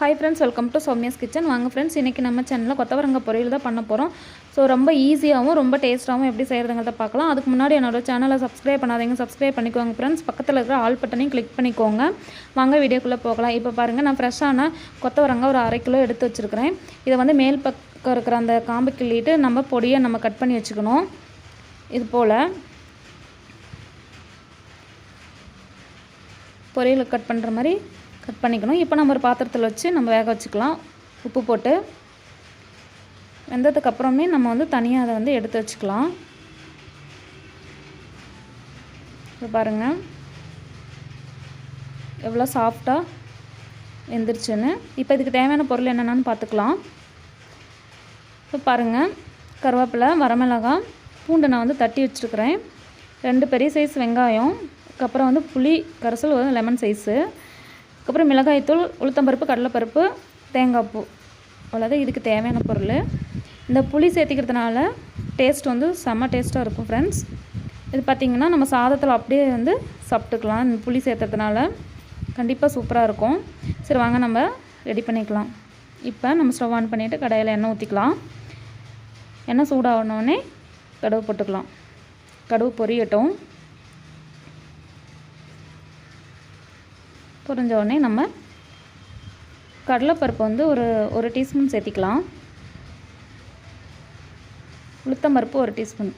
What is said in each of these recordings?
Hi friends, welcome to Soumya's Kitchen. வாங்க friends, இன்னைக்கு நம்ம சேனல்ல கொத்தவரங்காய் பொரியல் தான் பண்ண போறோம். சோ ரொம்ப ஈஸியாவும் ரொம்ப டேஸ்டாவும் எப்படி செய்யறதுங்கறத பார்க்கலாம். அதுக்கு முன்னாடி என்னோட சேனலை Subscribe பண்ணாதீங்க, Subscribe பண்ணிக்கோங்க friends. பக்கத்துல இருக்கிற ஆல் பட்டனையும் கிளிக் பண்ணிக்கோங்க. வாங்க வீடியோக்குள்ள போகலாம். இப்போ பாருங்க, நான் ஃப்ரெஷ்ஷான கொத்தவரங்காய் ஒரு 1/2 கிலோ எடுத்து வச்சிருக்கேன். இத வந்து மேல் பக்கம் இருக்கிற அந்த காம்பு கிள்ளிட்டு நம்ம பொடியை நம்ம கட் பண்ணி வச்சுக்கணும். இது போல பொரியல் கட் பண்ற மாதிரி கட் பண்ணிக்கணும். இப்போ நம்ம ஒரு பாத்திரத்தில் வச்சு நம்ம வேக வச்சுக்கலாம். உப்பு போட்டு வெந்ததுக்கு அப்புறமே நம்ம வந்து தனியாக அதை வந்து எடுத்து வச்சுக்கலாம். இப்போ பாருங்க எவ்வளோ சாஃப்டாக வெந்துருச்சுன்னு. இப்போ இதுக்கு தேவையான பொருள் என்னென்னு பார்த்துக்கலாம். இப்போ பாருங்கள், கருவேப்பிலை, வரமிளகாய், பூண்டு நான் வந்து தட்டி வச்சுருக்கிறேன், 2 பெரிய சைஸ் வெங்காயம், அதுக்கப்புறம் வந்து புளி கரைசல் ஒரு லெமன் சைஸு, அதுக்கப்புறம் மிளகாய்த்தூள், உளுத்தம்பருப்பு, கடலைப்பருப்பு, தேங்காய் பூ, அவ்வளோதான் இதுக்கு தேவையான பொருள். இந்த புளி சேர்த்திக்கிறதுனால டேஸ்ட் வந்து செம்ம டேஸ்ட்டாக இருக்கும் ஃப்ரெண்ட்ஸ். இது பார்த்திங்கன்னா நம்ம சாதத்தில் அப்படியே வந்து சாப்பிட்டுக்கலாம். இந்த புளி சேர்த்துறதுனால கண்டிப்பாக சூப்பராக இருக்கும். சரி வாங்க நம்ம ரெடி பண்ணிக்கலாம். இப்போ நம்ம ஸ்டவ் ஆன் பண்ணிவிட்டு கடாயில் எண்ணெய் ஊற்றிக்கலாம். எண்ணெய் சூடாகணுன்னே கடுகு போட்டுக்கலாம். கடுகு பொரியட்டும். பொரிஞ்ச உடனே நம்ம கடலைப்பருப்பு வந்து ஒரு டீஸ்பூன் சேர்த்திக்கலாம். உளுத்தம்பருப்பு 1 டீஸ்பூன்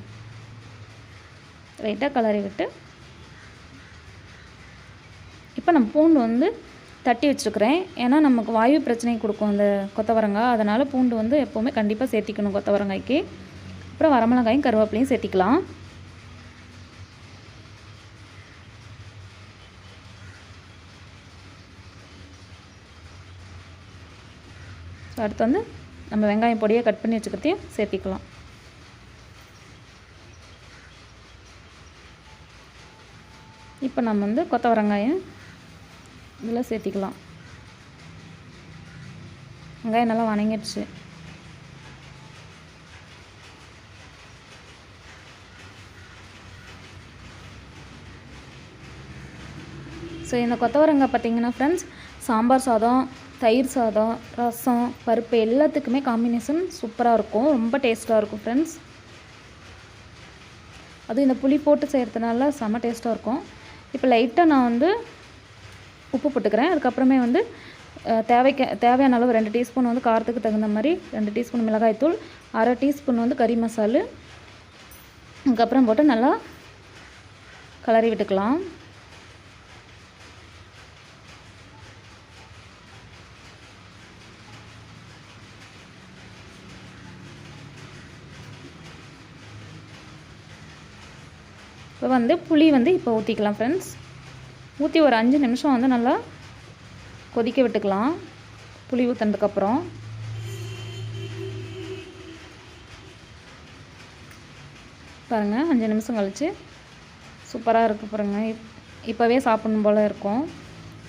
லைட்டாக கலரி விட்டு, இப்போ நம்ம பூண்டு வந்து தட்டி வச்சுருக்கிறேன். ஏன்னா நமக்கு வாயு பிரச்சனை கொடுக்கும் அந்த கொத்தவரங்காய், அதனால் பூண்டு வந்து எப்போவுமே கண்டிப்பாக சேர்த்திக்கணும் கொத்தவரங்காய்க்கு. அப்புறம் வரமிளகாயும் கருவேப்பிலையும் சேர்த்திக்கலாம். அடுத்து வந்து நம்ம வெங்காயம் பொடியை கட் பண்ணி வச்சுக்கிறதையும் சேர்த்திக்கலாம். இப்போ நம்ம வந்து கொத்தவரங்காயம் இதில் சேர்த்திக்கலாம். வெங்காயம் நல்லா வணங்கிடுச்சு. ஸோ இந்த கொத்தவரங்காய் பார்த்திங்கன்னா ஃப்ரெண்ட்ஸ், சாம்பார் சாதம், தயிர் சாதம், ரசம், பருப்பு எல்லாத்துக்குமே காம்பினேஷன் சூப்பராக இருக்கும். ரொம்ப டேஸ்ட்டாக இருக்கும் ஃப்ரெண்ட்ஸ். அதுவும் இந்த புளி போட்டு செய்கிறதுனால செம்ம டேஸ்ட்டாக இருக்கும். இப்போ லைட்டாக நான் வந்து உப்பு போட்டுக்கிறேன். அதுக்கப்புறமே வந்து தேவையான அளவு 2 டீஸ்பூன் வந்து காரத்துக்கு தகுந்த மாதிரி 2 டீஸ்பூன் மிளகாய்த்தூள், 1/2 டீஸ்பூன் வந்து கறி மசாலு, அதுக்கப்புறம் போட்டு நல்லா கலரி விட்டுக்கலாம். இப்போ வந்து புளி வந்து இப்போ ஊற்றிக்கலாம் ஃப்ரெண்ட்ஸ். ஊற்றி ஒரு 5 நிமிஷம் வந்து நல்லா கொதிக்க விட்டுக்கலாம். புளி ஊற்றினதுக்கப்புறம் பாருங்கள், 5 நிமிஷம் கழிச்சு சூப்பராக இருக்குது பாருங்கள். இப்போவே சாப்பிடணும் போல் இருக்கும்.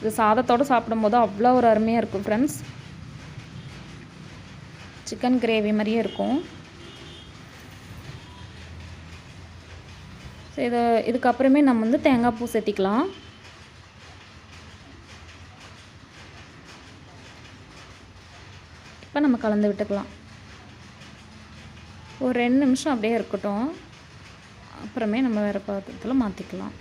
இது சாதத்தோடு சாப்பிடும்போது அவ்வளோ ஒரு அருமையாக இருக்கும் ஃப்ரெண்ட்ஸ். சிக்கன் கிரேவி மாதிரியே இருக்கும். ஸோ இதுக்கப்புறமே நம்ம வந்து தேங்காய் பூ சேர்த்திக்கலாம். இப்போ நம்ம கலந்து விட்டுக்கலாம். ஒரு 2 நிமிஷம் அப்படியே இருக்கட்டும். அப்புறமே நம்ம வேறு பாத்திரத்தில் மாற்றிக்கலாம்.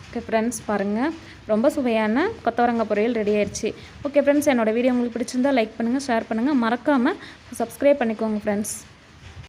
ஓகே ஃப்ரெண்ட்ஸ், பாருங்கள், ரொம்ப சுவையான கொத்தவரங்காய் பொரியல் ரெடி ஆயிடுச்சு. ஓகே ஃப்ரெண்ட்ஸ், என்னோடய வீடியோ உங்களுக்கு பிடிச்சிருந்தால் லைக் பண்ணுங்கள், ஷேர் பண்ணுங்கள், மறக்காமல் சப்ஸ்கிரைப் பண்ணிக்கோங்க ஃப்ரெண்ட்ஸ்.